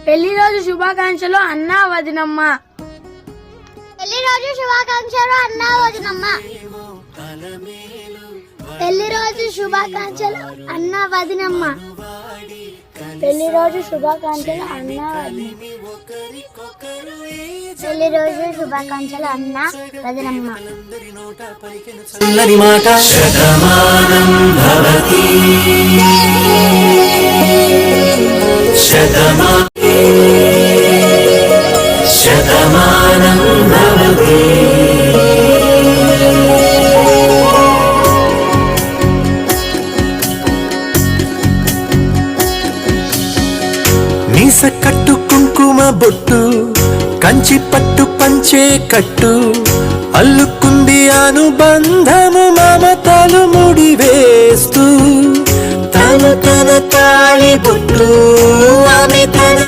పెళ్లి రోజు శుభాకాంక్షలు అన్న వదినమ్మ. పెళ్లి రోజు శుభాకాంక్షలు అన్న వదినమ్మ. పెళ్లి రోజు శుభాకాంక్షలు అన్న వదినమ్మ. పెళ్లి రోజు శుభాకాంక్షలు అన్న వదినమ్మ. పెళ్లి రోజు శుభాకాంక్షలు అన్న వదినమ్మ. శతమానం భవతి శతమానం భవతి. మీస కట్టు కుంకుమ బొట్టు కంచి పట్టు పంచే కట్టు అల్లుకుంది అనుబంధము మమతలు ముడివేస్తూ తన తాళి బొట్టు ఆమె తన